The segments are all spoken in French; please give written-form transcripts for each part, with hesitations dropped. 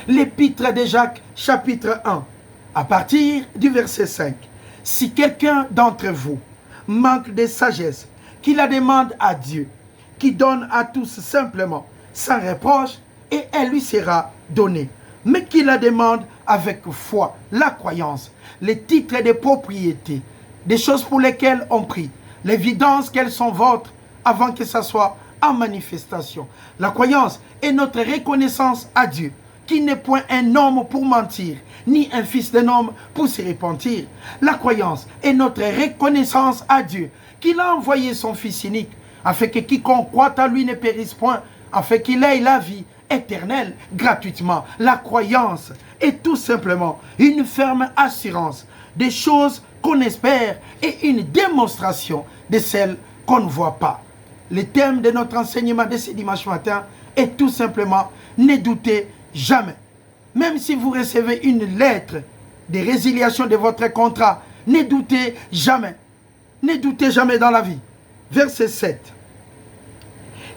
L'épître de Jacques, chapitre 1, à partir du verset 5. Si quelqu'un d'entre vous manque de sagesse, qu'il la demande à Dieu, qui donne à tous simplement, sans reproche, et elle lui sera donnée. Mais qu'il la demande avec foi, la croyance, les titres de propriété, des choses pour lesquelles on prie, l'évidence qu'elles sont vôtres avant que ça soit en manifestation. La croyance est notre reconnaissance à Dieu, qui n'est point un homme pour mentir, ni un fils d'un homme pour se repentir. La croyance est notre reconnaissance à Dieu, qu'il a envoyé son Fils unique, afin que quiconque croit à lui ne périsse point, afin qu'il ait la vie éternelle gratuitement. La croyance est tout simplement une ferme assurance des choses qu'on espère et une démonstration de celles qu'on ne voit pas. Le thème de notre enseignement de ce dimanche matin est tout simplement « Ne doutez jamais ». Même si vous recevez une lettre de résiliation de votre contrat, ne doutez jamais. Ne doutez jamais dans la vie. Verset 7.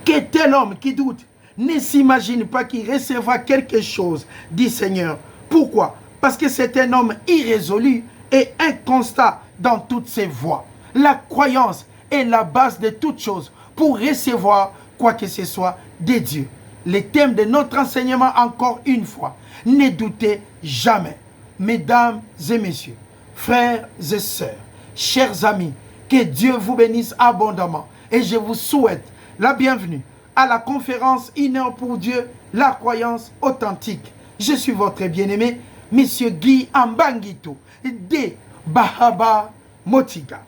Que tel homme qui doute ne s'imagine pas qu'il recevra quelque chose, dit Seigneur. Pourquoi? Parce que c'est un homme irrésolu et inconstant dans toutes ses voies. La croyance est la base de toutes choses pour recevoir quoi que ce soit de Dieu. Le thème de notre enseignement, encore une fois, ne doutez jamais. Mesdames et messieurs, frères et sœurs, chers amis, que Dieu vous bénisse abondamment. Et je vous souhaite la bienvenue à la conférence Une heure pour Dieu, la croyance authentique. Je suis votre bien-aimé, Monsieur Guy Ambangito, de Bahaba Motiga.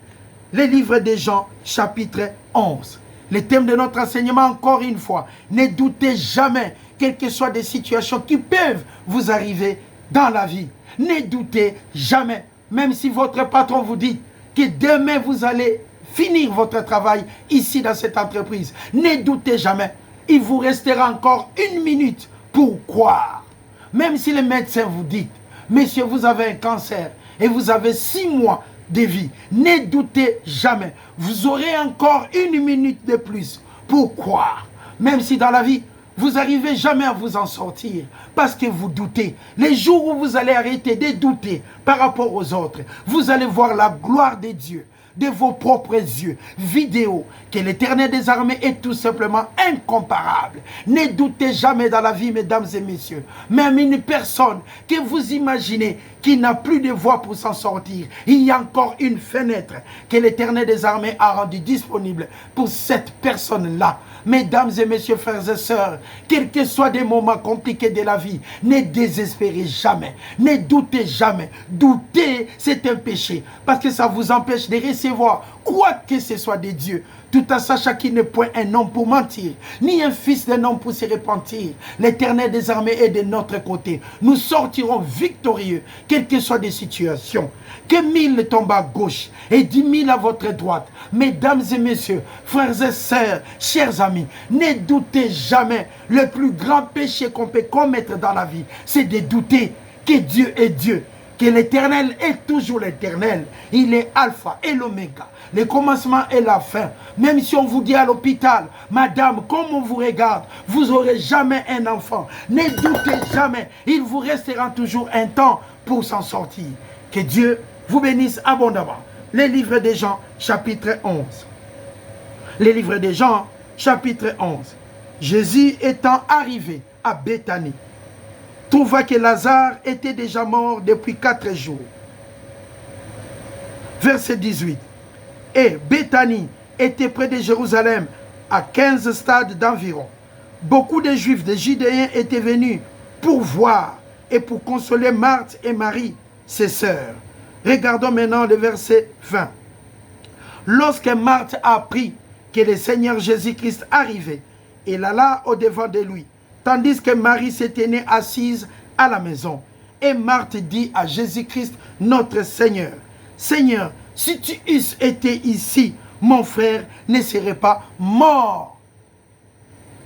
Le livre de Jean, chapitre 11. Le thème de notre enseignement, encore une fois, ne doutez jamais, quelles que soient des situations qui peuvent vous arriver dans la vie. Ne doutez jamais, même si votre patron vous dit que demain vous allez finir votre travail ici dans cette entreprise. Ne doutez jamais, il vous restera encore 1 minute pour croire. Même si le médecin vous dit, monsieur, vous avez un cancer et vous avez 6 mois de vie, ne doutez jamais. Vous aurez encore 1 minute de plus pour croire. Même si dans la vie, vous n'arrivez jamais à vous en sortir parce que vous doutez. Les jours où vous allez arrêter de douter par rapport aux autres, vous allez voir la gloire de Dieu de vos propres yeux. Vidéo que l'Éternel des armées est tout simplement incomparable. Ne doutez jamais dans la vie, mesdames et messieurs. Même une personne que vous imaginez qui n'a plus de voix pour s'en sortir, il y a encore une fenêtre que l'Éternel des armées a rendue disponible pour cette personne-là. Mesdames et messieurs, frères et sœurs, quels que soient des moments compliqués de la vie, ne désespérez jamais, ne doutez jamais. Douter, c'est un péché, parce que ça vous empêche de recevoir quoi que ce soit de Dieu, tout en sachant qu'il n'est point un homme pour mentir, ni un fils d'un homme pour se repentir. L'Éternel des armées est de notre côté. Nous sortirons victorieux, quelles que soient les situations. Que 1000 tombent à gauche et 10 000 à votre droite. Mesdames et messieurs, frères et sœurs, chers amis, ne doutez jamais. Le plus grand péché qu'on peut commettre dans la vie, c'est de douter que Dieu est Dieu, que l'Éternel est toujours l'Éternel. Il est Alpha et l'Oméga, le commencement et la fin. Même si on vous dit à l'hôpital, madame, comme on vous regarde, vous n'aurez jamais un enfant. Ne doutez jamais, il vous restera toujours un temps pour s'en sortir. Que Dieu vous bénisse abondamment. Le livre de Jean, chapitre 11. Le livre de Jean, chapitre 11. Jésus étant arrivé à Béthanie, trouva que Lazare était déjà mort depuis 4 jours. Verset 18. Et Béthanie était près de Jérusalem, à 15 stades d'environ. Beaucoup de Juifs, de Judéens étaient venus pour voir et pour consoler Marthe et Marie, ses sœurs. Regardons maintenant le verset 20. Lorsque Marthe apprit que le Seigneur Jésus-Christ arrivait, elle alla au-devant de lui, tandis que Marie se tenait assise à la maison. Et Marthe dit à Jésus-Christ, notre Seigneur, Seigneur, si tu eusses été ici, mon frère ne serait pas mort.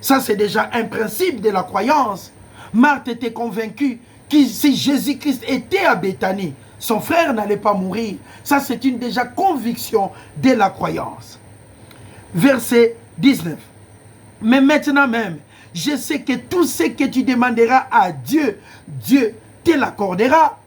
Ça, c'est déjà un principe de la croyance. Marthe était convaincue que si Jésus-Christ était à Béthanie, son frère n'allait pas mourir. Ça, c'est une déjà conviction de la croyance. Verset 19. Mais maintenant même, je sais que tout ce que tu demanderas à Dieu, Dieu te l'accordera.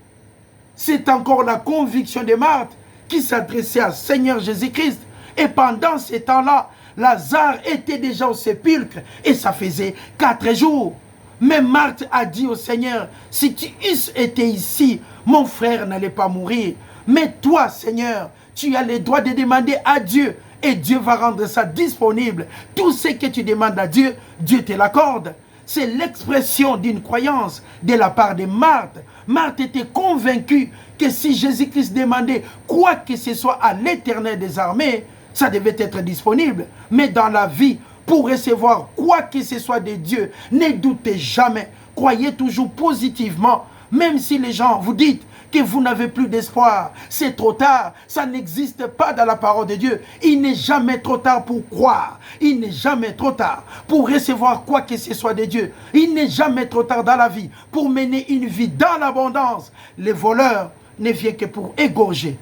C'est encore la conviction de Marthe qui s'adressait à Seigneur Jésus-Christ. Et pendant ce temps-là, Lazare était déjà au sépulcre et ça faisait 4 jours. Mais Marthe a dit au Seigneur, si tu eusses été ici, mon frère n'allait pas mourir. Mais toi, Seigneur, tu as le droit de demander à Dieu et Dieu va rendre ça disponible. Tout ce que tu demandes à Dieu, Dieu te l'accorde. C'est l'expression d'une croyance de la part de Marthe. Marthe était convaincue que si Jésus-Christ demandait quoi que ce soit à l'Éternel des armées, ça devait être disponible. Mais dans la vie, pour recevoir quoi que ce soit de Dieu, ne doutez jamais. Croyez toujours positivement. Même si les gens vous disent que vous n'avez plus d'espoir, c'est trop tard, ça n'existe pas dans la parole de Dieu. Il n'est jamais trop tard pour croire, il n'est jamais trop tard pour recevoir quoi que ce soit de Dieu. Il n'est jamais trop tard dans la vie pour mener une vie dans l'abondance. Les voleurs ne viennent que pour égorger,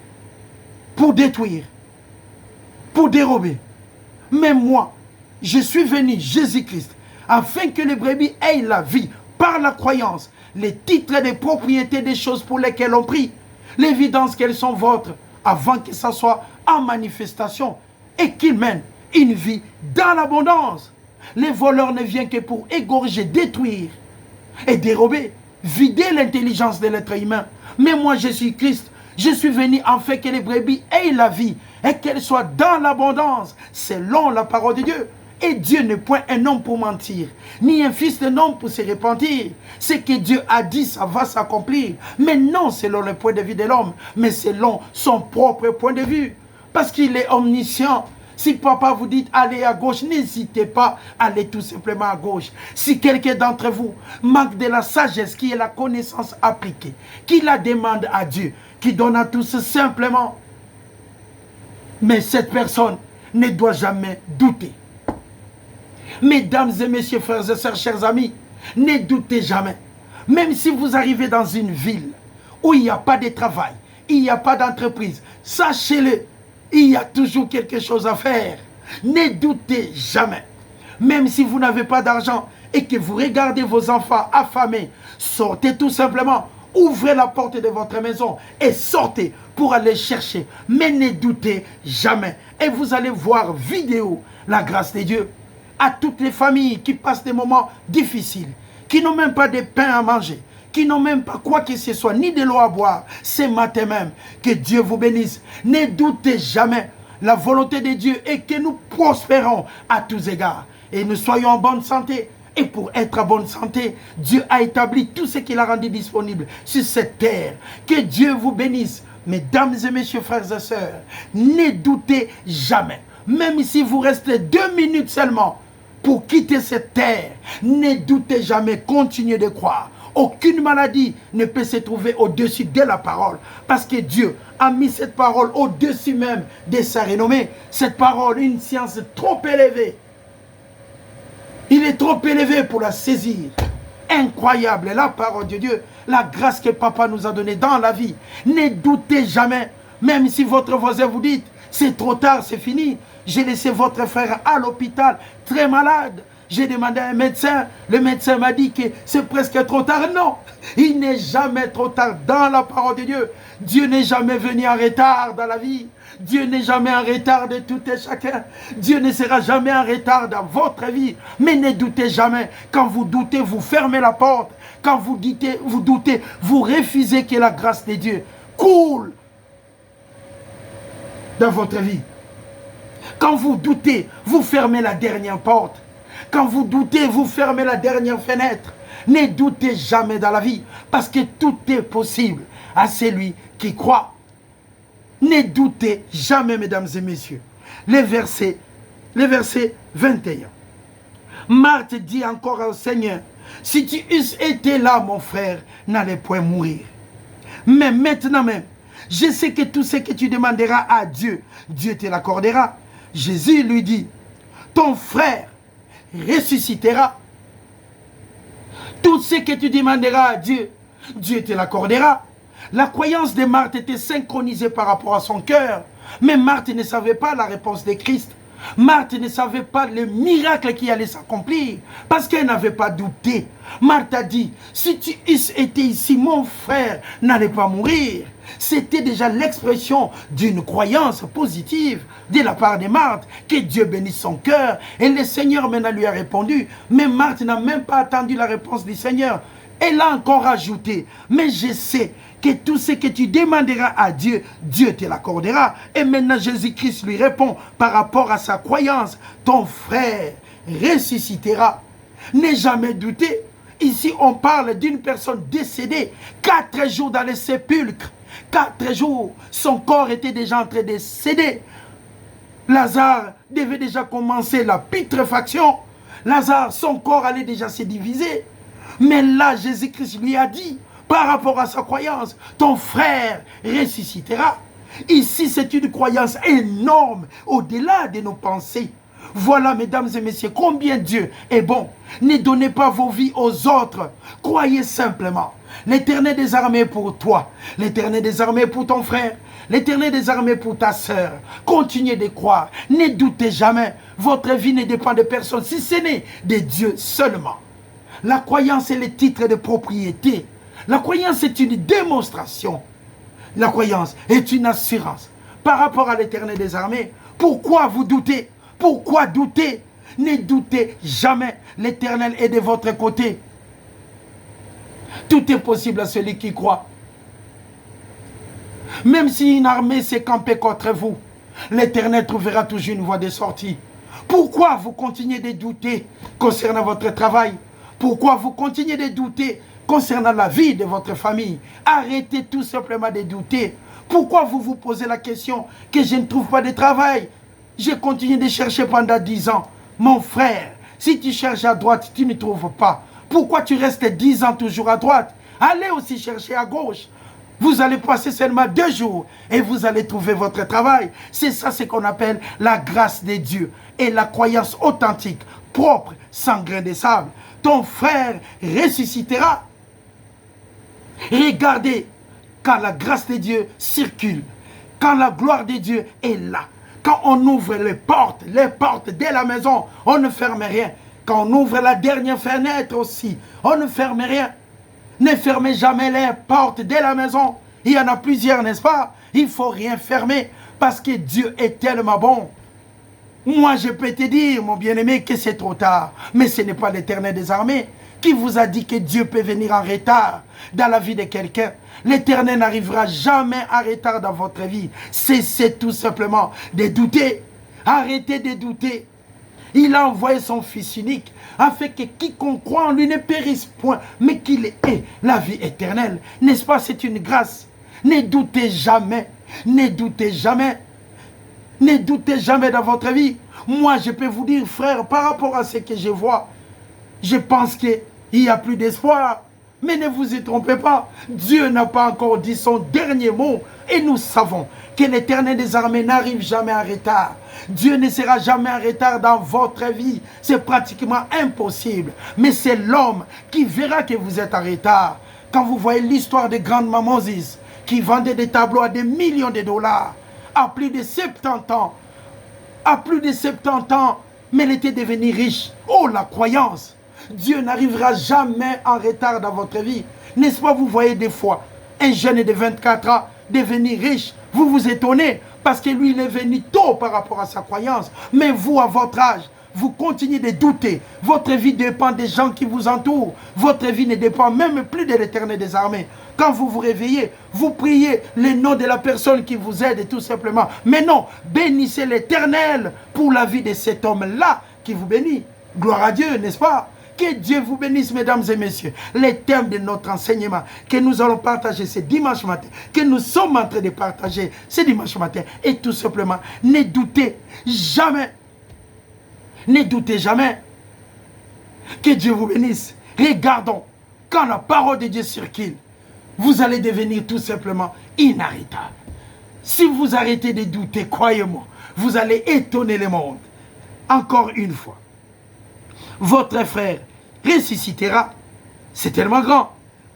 pour détruire, pour dérober. Mais moi, je suis venu, Jésus-Christ, afin que les brebis aient la vie par la croyance, les titres et les propriétés des choses pour lesquelles on prie, l'évidence qu'elles sont vôtres, avant que ça soit en manifestation et qu'ils mènent une vie dans l'abondance. Les voleurs ne viennent que pour égorger, détruire et dérober, vider l'intelligence de l'être humain. Mais moi, je suis Christ. Je suis venu afin que les brebis aient la vie et qu'elles soient dans l'abondance, selon la parole de Dieu. Et Dieu n'est point un homme pour mentir, ni un fils d'un homme pour se repentir. Ce que Dieu a dit, ça va s'accomplir. Mais non selon le point de vue de l'homme, mais selon son propre point de vue. Parce qu'il est omniscient. Si papa vous dit allez à gauche, n'hésitez pas à aller tout simplement à gauche. Si quelqu'un d'entre vous manque de la sagesse, qui est la connaissance appliquée, qui la demande à Dieu, qui donne à tous simplement, mais cette personne ne doit jamais douter. Mesdames et messieurs, frères et sœurs, chers amis, ne doutez jamais. Même si vous arrivez dans une ville où il n'y a pas de travail, il n'y a pas d'entreprise, sachez-le, il y a toujours quelque chose à faire. Ne doutez jamais. Même si vous n'avez pas d'argent et que vous regardez vos enfants affamés, sortez tout simplement. Ouvrez la porte de votre maison et sortez pour aller chercher. Mais ne doutez jamais. Et vous allez voir vidéo la grâce de Dieu. À toutes les familles qui passent des moments difficiles, qui n'ont même pas de pain à manger, qui n'ont même pas quoi que ce soit, ni de l'eau à boire, ce matin même, que Dieu vous bénisse. Ne doutez jamais, la volonté de Dieu est que nous prospérons à tous égards et nous soyons en bonne santé. Et pour être en bonne santé, Dieu a établi tout ce qu'il a rendu disponible sur cette terre. Que Dieu vous bénisse. Mesdames et messieurs, frères et sœurs, ne doutez jamais. Même si vous restez 2 minutes seulement pour quitter cette terre, ne doutez jamais, continuez de croire. Aucune maladie ne peut se trouver au-dessus de la parole. Parce que Dieu a mis cette parole au-dessus même de sa renommée. Cette parole, une science trop élevée. Il est trop élevé pour la saisir. Incroyable, la parole de Dieu, la grâce que papa nous a donnée dans la vie. Ne doutez jamais, même si votre voisin vous dit, c'est trop tard, c'est fini. J'ai laissé votre frère à l'hôpital, très malade. J'ai demandé à un médecin, le médecin m'a dit que c'est presque trop tard. Non, il n'est jamais trop tard dans la parole de Dieu. Dieu n'est jamais venu en retard dans la vie. Dieu n'est jamais en retard de tout et chacun. Dieu ne sera jamais en retard dans votre vie. Mais ne doutez jamais. Quand vous doutez, vous fermez la porte. Quand vous doutez, vous refusez que la grâce de Dieu coule dans votre vie. Quand vous doutez, vous fermez la dernière porte. Quand vous doutez, vous fermez la dernière fenêtre. Ne doutez jamais dans la vie, parce que tout est possible à celui qui croit. Ne doutez jamais, mesdames et messieurs. Le verset 21. Marthe dit encore au Seigneur, si tu eusses été là, mon frère n'allait point mourir. Mais maintenant même, je sais que tout ce que tu demanderas à Dieu, Dieu te l'accordera. Jésus lui dit, ton frère ressuscitera. Tout ce que tu demanderas à Dieu, Dieu te l'accordera. La croyance de Marthe était synchronisée par rapport à son cœur. Mais Marthe ne savait pas la réponse de Christ. Marthe ne savait pas le miracle qui allait s'accomplir parce qu'elle n'avait pas douté. Marthe a dit, si tu eusses été ici, mon frère n'allait pas mourir. C'était déjà l'expression d'une croyance positive de la part de Marthe, que Dieu bénisse son cœur. Et le Seigneur maintenant lui a répondu, mais Marthe n'a même pas attendu la réponse du Seigneur. Elle a encore ajouté, mais je sais que tout ce que tu demanderas à Dieu, Dieu te l'accordera. Et maintenant Jésus-Christ lui répond par rapport à sa croyance, ton frère ressuscitera. N'aie jamais douté. Ici on parle d'une personne décédée, 4 jours dans le sépulcre. 4 jours, son corps était déjà en train de céder. Lazare devait déjà commencer la putréfaction. Lazare, son corps allait déjà se diviser. Mais là, Jésus-Christ lui a dit, par rapport à sa croyance, ton frère ressuscitera. Ici, c'est une croyance énorme, au-delà de nos pensées. Voilà, mesdames et messieurs, combien Dieu est bon. Ne donnez pas vos vies aux autres. Croyez simplement. L'Éternel des armées est pour toi. L'Éternel des armées est pour ton frère. L'Éternel des armées est pour ta sœur. Continuez de croire. Ne doutez jamais. Votre vie ne dépend de personne, si ce n'est de Dieu seulement. La croyance est le titre de propriété. La croyance est une démonstration. La croyance est une assurance. Par rapport à l'Éternel des armées, pourquoi vous doutez? Pourquoi douter? Ne doutez jamais. L'Éternel est de votre côté. Tout est possible à celui qui croit. Même si une armée s'est campée contre vous, l'Éternel trouvera toujours une voie de sortie. Pourquoi vous continuez de douter concernant votre travail? Pourquoi vous continuez de douter concernant la vie de votre famille? Arrêtez tout simplement de douter. Pourquoi vous vous posez la question que je ne trouve pas de travail? J'ai continué de chercher pendant 10 ans. Mon frère, si tu cherches à droite, tu ne trouves pas. Pourquoi tu restes 10 ans toujours à droite? Allez aussi chercher à gauche. Vous allez passer seulement 2 jours et vous allez trouver votre travail. C'est ça ce qu'on appelle la grâce de Dieu et la croyance authentique, propre, sans grain de sable. Ton frère ressuscitera. Regardez, quand la grâce de Dieu circule, quand la gloire de Dieu est là, quand on ouvre les portes de la maison, on ne ferme rien. Quand on ouvre la dernière fenêtre aussi, on ne ferme rien. Ne fermez jamais les portes de la maison. Il y en a plusieurs, n'est-ce pas? Il ne faut rien fermer parce que Dieu est tellement bon. Moi, je peux te dire, mon bien-aimé, que c'est trop tard. Mais ce n'est pas l'Éternel des armées qui vous a dit que Dieu peut venir en retard dans la vie de quelqu'un. L'Éternel n'arrivera jamais en retard dans votre vie. Cessez tout simplement de douter. Arrêtez de douter. Il a envoyé son Fils unique afin que quiconque croit en lui ne périsse point, mais qu'il ait la vie éternelle. N'est-ce pas, c'est une grâce? Ne doutez jamais. Ne doutez jamais. Ne doutez jamais dans votre vie. Moi, je peux vous dire, frère, par rapport à ce que je vois, je pense qu'il n'y a plus d'espoir. Mais ne vous y trompez pas. Dieu n'a pas encore dit son dernier mot. Et nous savons que l'Éternel des armées n'arrive jamais en retard. Dieu ne sera jamais en retard dans votre vie. C'est pratiquement impossible. Mais c'est l'homme qui verra que vous êtes en retard. Quand vous voyez l'histoire de Grande-Maman Moses, qui vendait des tableaux à des millions de dollars, à plus de 70 ans, mais elle était devenue riche. Oh, la croyance! Dieu n'arrivera jamais en retard dans votre vie. N'est-ce pas, vous voyez des fois un jeune de 24 ans devenir riche. Vous vous étonnez parce que lui, il est venu tôt par rapport à sa croyance. Mais vous, à votre âge, vous continuez de douter. Votre vie dépend des gens qui vous entourent. Votre vie ne dépend même plus de l'Éternel des armées. Quand vous vous réveillez, vous priez le nom de la personne qui vous aide tout simplement. Mais non, bénissez l'Éternel pour la vie de cet homme-là qui vous bénit. Gloire à Dieu, n'est-ce pas? Que Dieu vous bénisse, mesdames et messieurs. Les thèmes de notre enseignement que nous allons partager ce dimanche matin, que nous sommes en train de partager ce dimanche matin, et tout simplement, ne doutez jamais. Ne doutez jamais. Que Dieu vous bénisse. Regardons, quand la parole de Dieu circule, vous allez devenir tout simplement inarrêtable. Si vous arrêtez de douter, croyez-moi, vous allez étonner le monde. Encore une fois. Votre frère ressuscitera. C'est tellement grand.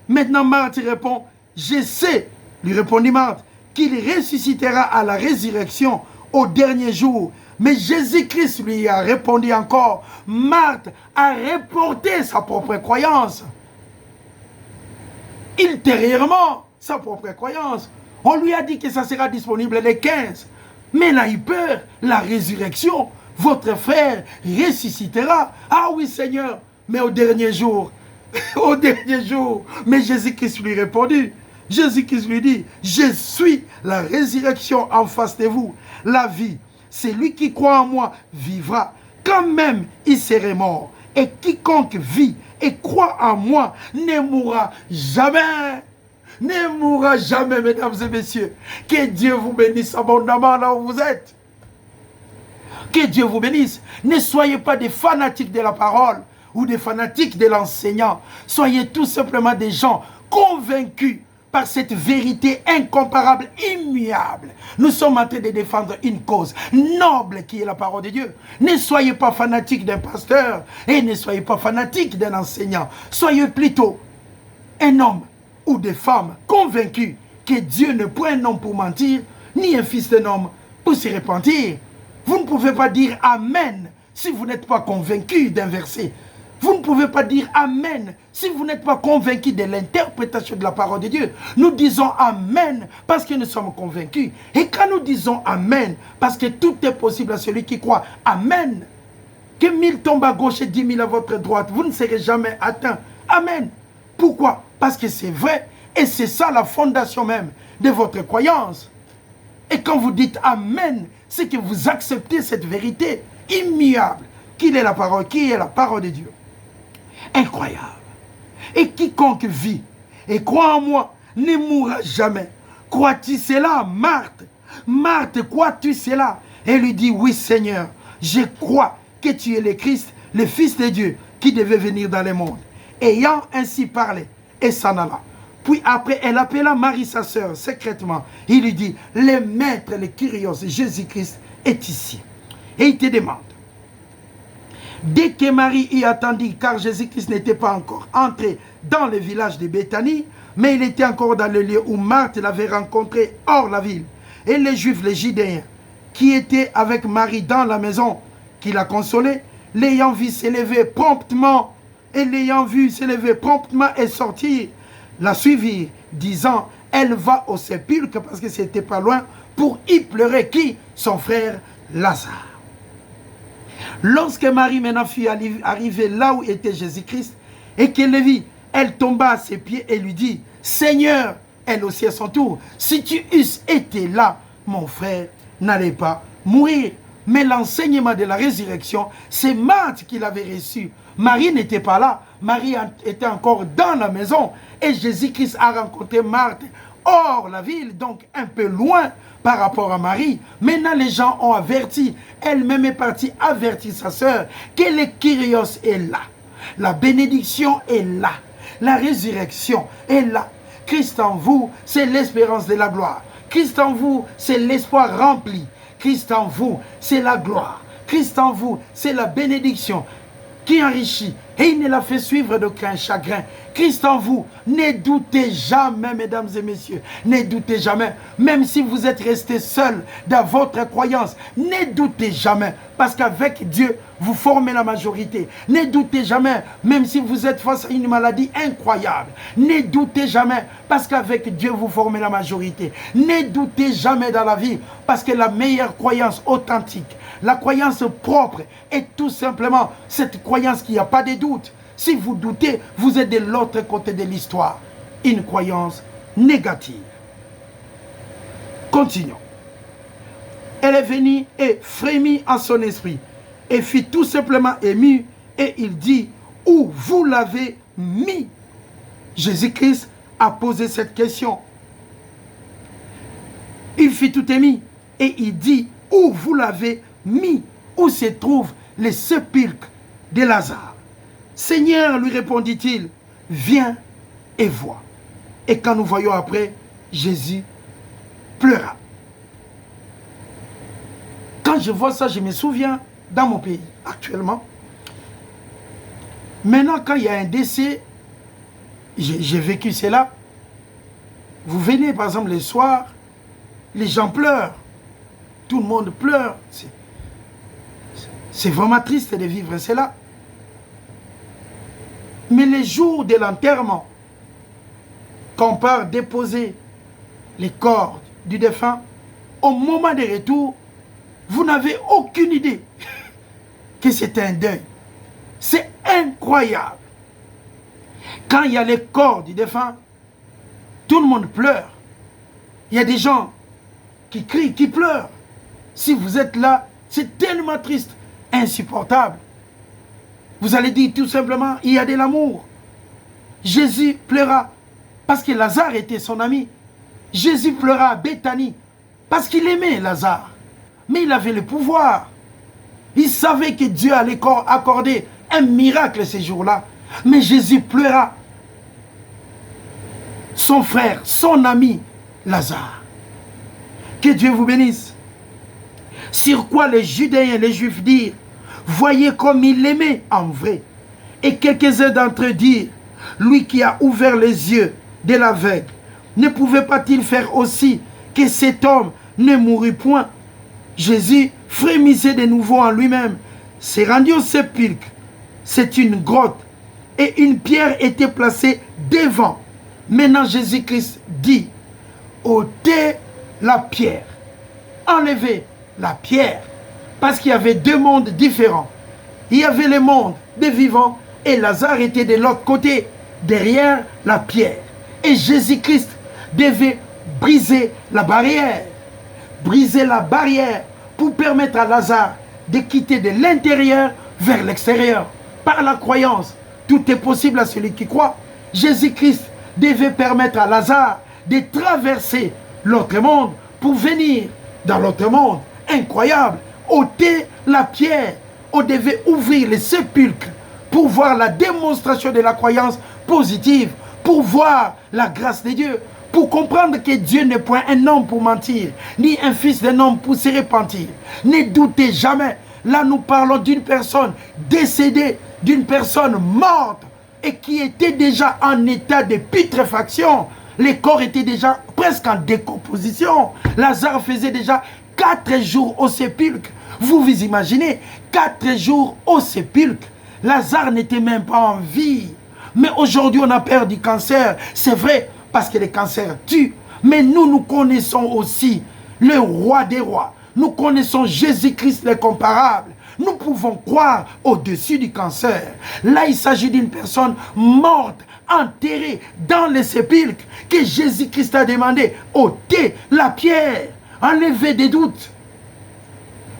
Maintenant, Marthe répond, je sais, lui répondit Marthe, qu'il ressuscitera à la résurrection au dernier jour. Mais Jésus-Christ lui a répondu encore. Marthe a reporté sa propre croyance. Ultérieurement, sa propre croyance. On lui a dit que ça sera disponible les 15. Mais elle a eu peur. La résurrection, votre frère ressuscitera. Ah oui Seigneur, mais au dernier jour, au dernier jour, mais Jésus-Christ lui répondit. Jésus-Christ lui dit, je suis la résurrection en face de vous, la vie. Celui qui croit en moi vivra, quand même il serait mort. Et quiconque vit et croit en moi ne mourra jamais. Ne mourra jamais, mesdames et messieurs. Que Dieu vous bénisse abondamment là où vous êtes. Que Dieu vous bénisse. Ne soyez pas des fanatiques de la parole ou des fanatiques de l'enseignant. Soyez tout simplement des gens convaincus par cette vérité incomparable, immuable. Nous sommes en train de défendre une cause noble qui est la parole de Dieu. Ne soyez pas fanatiques d'un pasteur et ne soyez pas fanatiques d'un enseignant. Soyez plutôt un homme ou des femmes convaincus que Dieu ne prend un homme pour mentir, ni un fils d'un homme pour se repentir. Vous ne pouvez pas dire Amen si vous n'êtes pas convaincu d'un verset. Vous ne pouvez pas dire Amen si vous n'êtes pas convaincu de l'interprétation de la parole de Dieu. Nous disons Amen parce que nous sommes convaincus. Et quand nous disons Amen, parce que tout est possible à celui qui croit, Amen. Que 1000 tombent à gauche et 10 000 à votre droite, vous ne serez jamais atteints. Amen. Pourquoi? Parce que c'est vrai. Et c'est ça la fondation même de votre croyance. Et quand vous dites Amen, c'est que vous acceptez cette vérité immuable qui est la parole de Dieu. Incroyable. Et quiconque vit et croit en moi ne mourra jamais. Crois-tu cela, Marthe? Marthe, crois-tu cela? Elle lui dit, oui Seigneur, je crois que tu es le Christ, le Fils de Dieu, qui devait venir dans le monde. Ayant ainsi parlé, et s'en alla. Puis après, elle appela Marie, sa sœur, secrètement. Il lui dit, le maître, le Kyrios, Jésus-Christ, est ici. Et il te demande. Dès que Marie y attendit, car Jésus-Christ n'était pas encore entré dans le village de Béthanie, mais il était encore dans le lieu où Marthe l'avait rencontré hors la ville. Et les Juifs, les Judéens, qui étaient avec Marie dans la maison, qui la consolaient, l'ayant vu s'élever promptement, et sortir, la suivirent, disant, elle va au sépulcre, parce que c'était pas loin, pour y pleurer qui? Son frère Lazare. Lorsque Marie maintenant fut arrivée là où était Jésus-Christ, et qu'elle le vit, elle tomba à ses pieds et lui dit, Seigneur, elle aussi à son tour, si tu eusses été là, mon frère n'allait pas mourir. Mais l'enseignement de la résurrection, c'est Marthe qui l'avait reçu. Marie n'était pas là. Marie était encore dans la maison. Et Jésus-Christ a rencontré Marthe hors la ville, donc un peu loin par rapport à Marie. Maintenant, les gens ont averti. Elle-même est partie avertir sa sœur que le Kyrios est là. La bénédiction est là. La résurrection est là. Christ en vous, c'est l'espérance de la gloire. Christ en vous, c'est l'espoir rempli. Christ en vous, c'est la gloire. Christ en vous, c'est la bénédiction qui enrichit. Et il ne la fait suivre d'aucun chagrin. Christ en vous, ne doutez jamais, mesdames et messieurs. Ne doutez jamais. Même si vous êtes resté seul dans votre croyance, ne doutez jamais. Parce qu'avec Dieu, vous formez la majorité. Ne doutez jamais, même si vous êtes face à une maladie incroyable. Ne doutez jamais, parce qu'avec Dieu, vous formez la majorité. Ne doutez jamais dans la vie, parce que la meilleure croyance authentique, la croyance propre, est tout simplement cette croyance qui n'a pas de doute. Si vous doutez, vous êtes de l'autre côté de l'histoire. Une croyance négative. Continuons. Elle est venue et frémit en son esprit et fut tout simplement émue et il dit, où vous l'avez mis? Jésus-Christ a posé cette question. Il fut tout ému et il dit, où vous l'avez mis? Où se trouve le sépulcre de Lazare? Seigneur, lui répondit-il, viens et vois. Et quand nous voyons après, Jésus pleura. Quand je vois ça, je me souviens, dans mon pays, actuellement, maintenant, quand il y a un décès, j'ai vécu cela, vous venez, par exemple, le soir, les gens pleurent, tout le monde pleure. C'est vraiment triste de vivre cela. Mais les jours de l'enterrement, quand on part déposer les corps du défunt, au moment du retour, vous n'avez aucune idée que c'est un deuil. C'est incroyable. Quand il y a les corps du défunt, tout le monde pleure. Il y a des gens qui crient, qui pleurent. Si vous êtes là, c'est tellement triste, insupportable. Vous allez dire tout simplement, il y a de l'amour. Jésus pleura parce que Lazare était son ami. Jésus pleura à Béthanie parce qu'il aimait Lazare. Mais il avait le pouvoir. Il savait que Dieu allait accorder un miracle ces jours-là. Mais Jésus pleura son frère, son ami, Lazare. Que Dieu vous bénisse. Sur quoi les Judéens et les Juifs dirent, voyez comme il l'aimait en vrai. Et quelques-uns d'entre eux dirent, lui qui a ouvert les yeux de l'aveugle, ne pouvait pas-il faire aussi que cet homme ne mourut point? Jésus frémissait de nouveau en lui-même, s'est rendu au sépulcre. C'est une grotte et une pierre était placée devant. Maintenant Jésus-Christ dit, ôtez la pierre, enlevez la pierre, parce qu'il y avait deux mondes différents. Il y avait le monde des vivants et Lazare était de l'autre côté, derrière la pierre. Et Jésus-Christ devait briser la barrière. Briser la barrière pour permettre à Lazare de quitter de l'intérieur vers l'extérieur. Par la croyance, tout est possible à celui qui croit. Jésus-Christ devait permettre à Lazare de traverser l'autre monde pour venir dans l'autre monde. Incroyable. Ôter la pierre. On devait ouvrir les sépulcres pour voir la démonstration de la croyance positive, pour voir la grâce de Dieu, pour comprendre que Dieu n'est point un homme pour mentir, ni un fils d'un homme pour se repentir. Ne doutez jamais. Là, nous parlons d'une personne décédée, d'une personne morte et qui était déjà en état de putréfaction. Les corps étaient déjà presque en décomposition. Lazare faisait déjà 4 jours au sépulcre. Vous vous imaginez, 4 jours au sépulcre. Lazare n'était même pas en vie. Mais aujourd'hui, on a peur du cancer. C'est vrai, parce que le cancer tue. Mais nous connaissons aussi le roi des rois. Nous connaissons Jésus-Christ l'incomparable. Nous pouvons croire au-dessus du cancer. Là, il s'agit d'une personne morte, enterrée dans le sépulcre, que Jésus-Christ a demandé, ôtez la pierre, enlevez des doutes.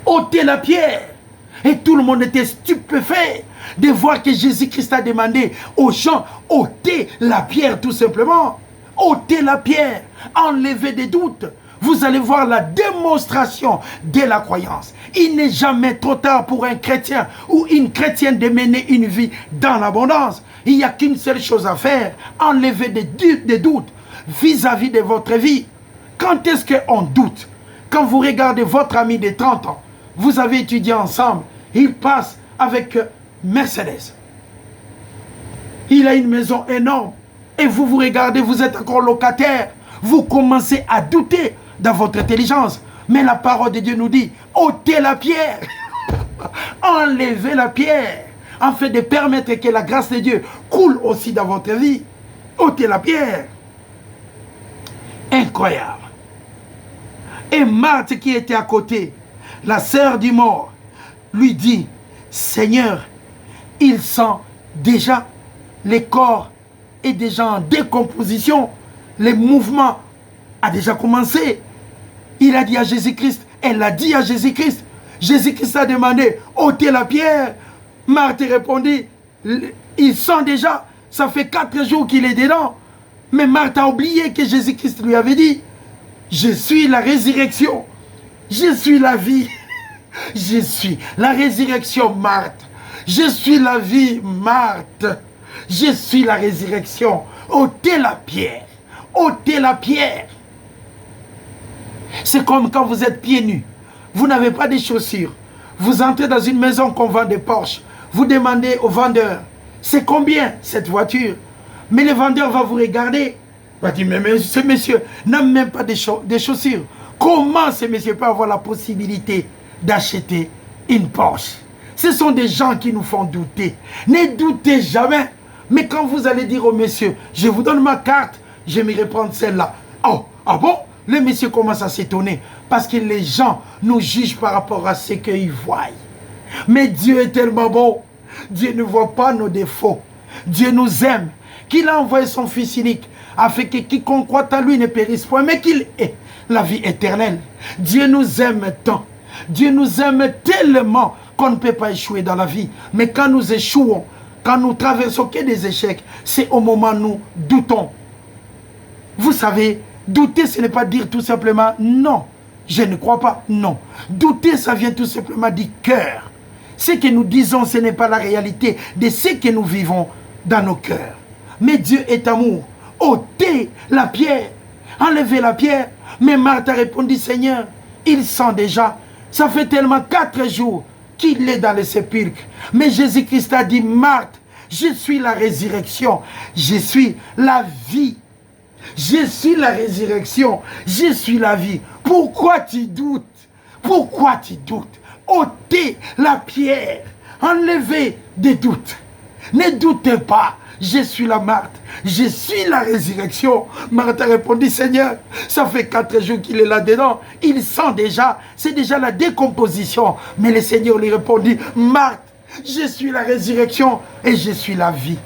Ôtez la pierre. Et tout le monde était stupéfait de voir que Jésus-Christ a demandé aux gens, ôtez la pierre tout simplement. Ôtez la pierre, enlevez des doutes. Vous allez voir la démonstration de la croyance. Il n'est jamais trop tard pour un chrétien ou une chrétienne de mener une vie dans l'abondance. Il n'y a qu'une seule chose à faire, enlever des doutes vis-à-vis de votre vie. Quand est-ce qu'on doute? Quand vous regardez votre ami de 30 ans, vous avez étudié ensemble, il passe avec Mercedes. Il a une maison énorme. Et vous vous regardez, vous êtes encore locataire. Vous commencez à douter dans votre intelligence. Mais la parole de Dieu nous dit, ôtez la pierre. Enlevez la pierre. Afin de permettre que la grâce de Dieu coule aussi dans votre vie. Ôtez la pierre. Incroyable. Et Marthe qui était à côté, la sœur du mort, lui dit, Seigneur, il sent déjà les corps est déjà en décomposition. Les mouvements a déjà commencé. Il a dit à Jésus-Christ, elle a dit à Jésus-Christ. Jésus-Christ a demandé, ôtez la pierre. Marthe répondit, il sent déjà, ça fait 4 jours qu'il est dedans. Mais Marthe a oublié que Jésus-Christ lui avait dit, je suis la résurrection, je suis la vie, je suis la résurrection, Marthe. Je suis la vie, Marthe. Je suis la résurrection. Ôtez la pierre. Ôtez la pierre. C'est comme quand vous êtes pieds nus. Vous n'avez pas de chaussures. Vous entrez dans une maison qu'on vend des Porsche. Vous demandez au vendeur, c'est combien cette voiture? Mais le vendeur va vous regarder. Il va dire, mais ce monsieur n'a même pas de chaussures. Comment ce monsieur peut avoir la possibilité d'acheter une Porsche? Ce sont des gens qui nous font douter. Ne doutez jamais. Mais quand vous allez dire au monsieur, je vous donne ma carte, j'aimerais prendre celle-là. Oh, ah bon? Le monsieur commence à s'étonner parce que les gens nous jugent par rapport à ce qu'ils voient. Mais Dieu est tellement bon. Dieu ne voit pas nos défauts. Dieu nous aime. Qu'il a envoyé son Fils unique afin que quiconque croit à lui ne périsse point, mais qu'il ait la vie éternelle. Dieu nous aime tant. Dieu nous aime tellement qu'on ne peut pas échouer dans la vie. Mais quand nous échouons, quand nous traversons que des échecs, c'est au moment où nous doutons. Vous savez, douter, ce n'est pas dire tout simplement non, je ne crois pas. Non. Douter, ça vient tout simplement du cœur. Ce que nous disons, ce n'est pas la réalité de ce que nous vivons dans nos cœurs. Mais Dieu est amour. Ôtez la pierre. Enlevez la pierre. Mais Marthe a répondu, Seigneur, il sent déjà. Ça fait tellement 4 jours qu'il est dans le sépulcre. Mais Jésus-Christ a dit, Marthe, je suis la résurrection. Je suis la vie. Je suis la résurrection. Je suis la vie. Pourquoi tu doutes? Pourquoi tu doutes? Ôtez la pierre. Enlevez des doutes. Ne doutez pas. Je suis la Marthe. Je suis la résurrection. Marthe a répondu, Seigneur, ça fait 4 jours qu'il est là-dedans. Il sent déjà. C'est déjà la décomposition. Mais le Seigneur lui répondit, Marthe, je suis la résurrection et je suis la vie.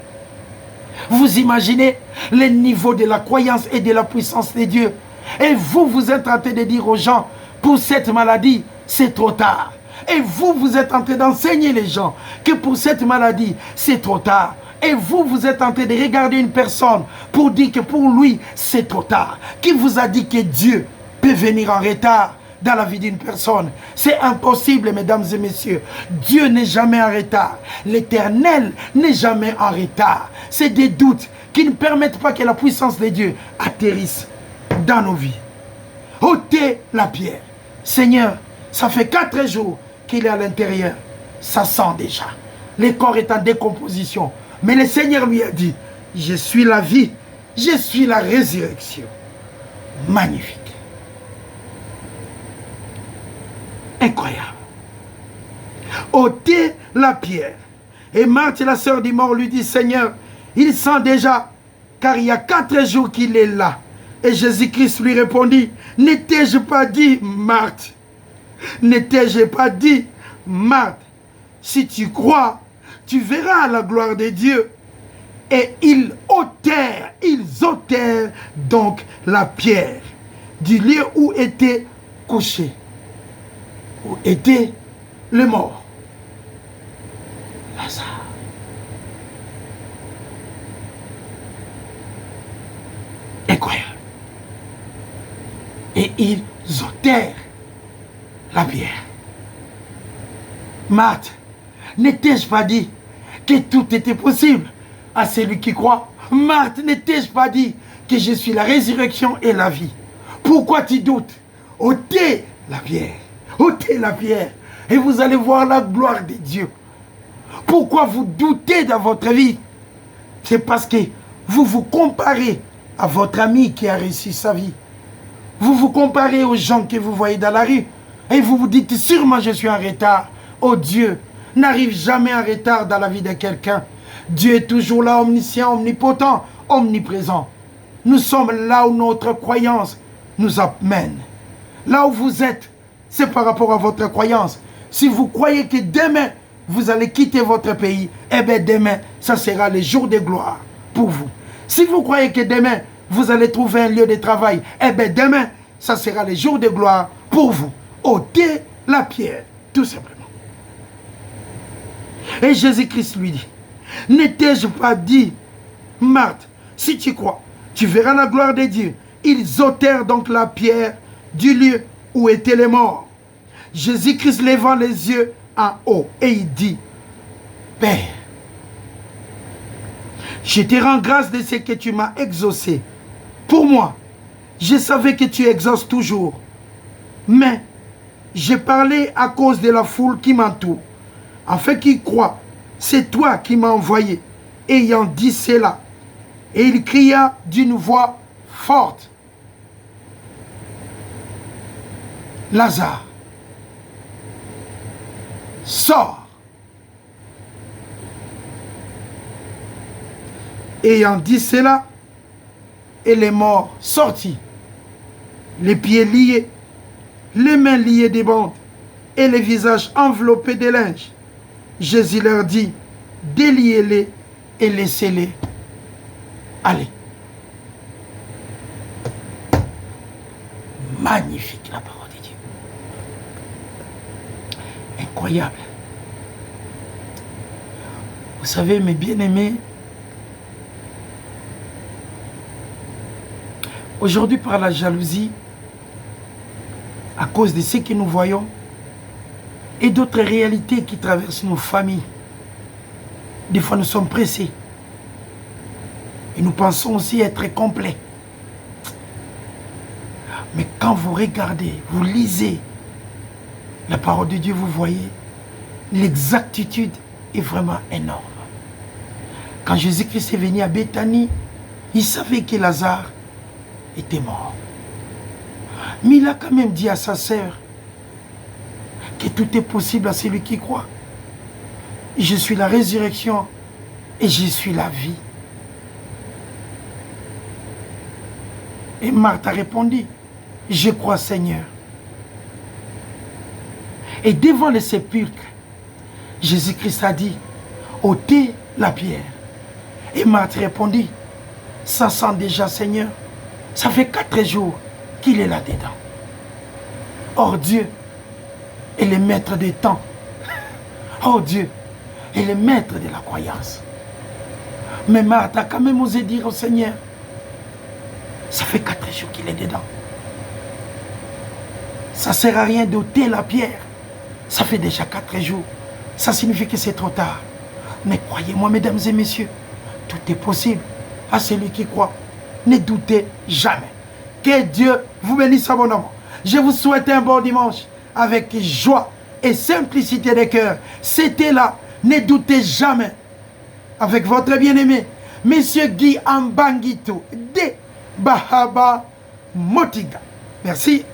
Vous imaginez le niveau de la croyance et de la puissance de Dieu. Et vous, vous êtes en train de dire aux gens, pour cette maladie, c'est trop tard. Et vous, vous êtes en train d'enseigner les gens que pour cette maladie, c'est trop tard. Et vous, vous êtes en train de regarder une personne pour dire que pour lui, c'est trop tard. Qui vous a dit que Dieu peut venir en retard dans la vie d'une personne? C'est impossible, mesdames et messieurs. Dieu n'est jamais en retard. L'Éternel n'est jamais en retard. C'est des doutes qui ne permettent pas que la puissance de Dieu atterrisse dans nos vies. Ôtez la pierre. Seigneur, ça fait 4 jours qu'il est à l'intérieur. Ça sent déjà. Le corps est en décomposition. Mais le Seigneur lui a dit, je suis la vie, je suis la résurrection. Magnifique. Incroyable. Ôtez la pierre. Et Marthe, la sœur du mort, lui dit, Seigneur, il sent déjà, car il y a 4 jours qu'il est là. Et Jésus-Christ lui répondit, ne t'ai-je pas dit, Marthe, ne t'ai-je pas dit, Marthe, si tu crois, tu verras la gloire de Dieu. Et ils ôtèrent donc la pierre du lieu où était couché, où était le mort, Lazare. Incroyable. Et ils ôtèrent la pierre. Marthe, ne t'ai-je pas dit que tout était possible à celui qui croit? Marthe, ne t'ai-je pas dit que je suis la résurrection et la vie? Pourquoi tu doutes? Ôtez la pierre. Ôtez la pierre. Et vous allez voir la gloire de Dieu. Pourquoi vous doutez dans votre vie? C'est parce que vous vous comparez à votre ami qui a réussi sa vie. Vous vous comparez aux gens que vous voyez dans la rue. Et vous vous dites, sûrement je suis en retard. Oh Dieu n'arrive jamais en retard dans la vie de quelqu'un. Dieu est toujours là, omniscient, omnipotent, omniprésent. Nous sommes là où notre croyance nous amène. Là où vous êtes, c'est par rapport à votre croyance. Si vous croyez que demain, vous allez quitter votre pays, eh bien demain, ça sera le jour de gloire pour vous. Si vous croyez que demain, vous allez trouver un lieu de travail, eh bien demain, ça sera le jour de gloire pour vous. Ôtez la pierre, tout simplement. Et Jésus-Christ lui dit, ne t'ai-je pas dit, Marthe, si tu crois, tu verras la gloire de Dieu. Ils ôtèrent donc la pierre du lieu où étaient les morts. Jésus-Christ levant les yeux en haut et il dit, Père, je te rends grâce de ce que tu m'as exaucé. Pour moi, je savais que tu exauces toujours, mais j'ai parlé à cause de la foule qui m'entoure, afin qu'ils croient, c'est toi qui m'as envoyé. Ayant dit cela, et il cria d'une voix forte, Lazare, sors. Ayant dit cela, elle est morte, sortie, les pieds liés, les mains liées des bandes et les visages enveloppés de linges. Jésus leur dit, déliez-les et laissez-les aller. Magnifique la parole de Dieu. Incroyable. Vous savez, mes bien-aimés, aujourd'hui par la jalousie, à cause de ce que nous voyons, et d'autres réalités qui traversent nos familles, des fois nous sommes pressés. Et nous pensons aussi être complets. Mais quand vous regardez, vous lisez la parole de Dieu, vous voyez, l'exactitude est vraiment énorme. Quand Jésus-Christ est venu à Béthanie, il savait que Lazare était mort. Mais il a quand même dit à sa sœur que tout est possible à celui qui croit. Je suis la résurrection et je suis la vie. Et Marthe a répondu, je crois Seigneur. Et devant le sépulcre, Jésus-Christ a dit, ôtez la pierre. Et Marthe répondit, ça sent déjà Seigneur, ça fait 4 jours qu'il est là-dedans. Or Dieu est le maître des temps. Oh Dieu est le maître de la croyance. Mais Marthe a quand même osé dire au Seigneur, ça fait 4 jours qu'il est dedans. Ça ne sert à rien d'ôter la pierre. Ça fait déjà 4 jours. Ça signifie que c'est trop tard. Mais croyez-moi, mesdames et messieurs, tout est possible à celui qui croit. Ne doutez jamais. Que Dieu vous bénisse abondamment. Je vous souhaite un bon dimanche avec joie et simplicité de cœur. C'était là. Ne doutez jamais. Avec votre bien-aimé, Monsieur Guy Ambangito de Bahaba Motiga. Merci.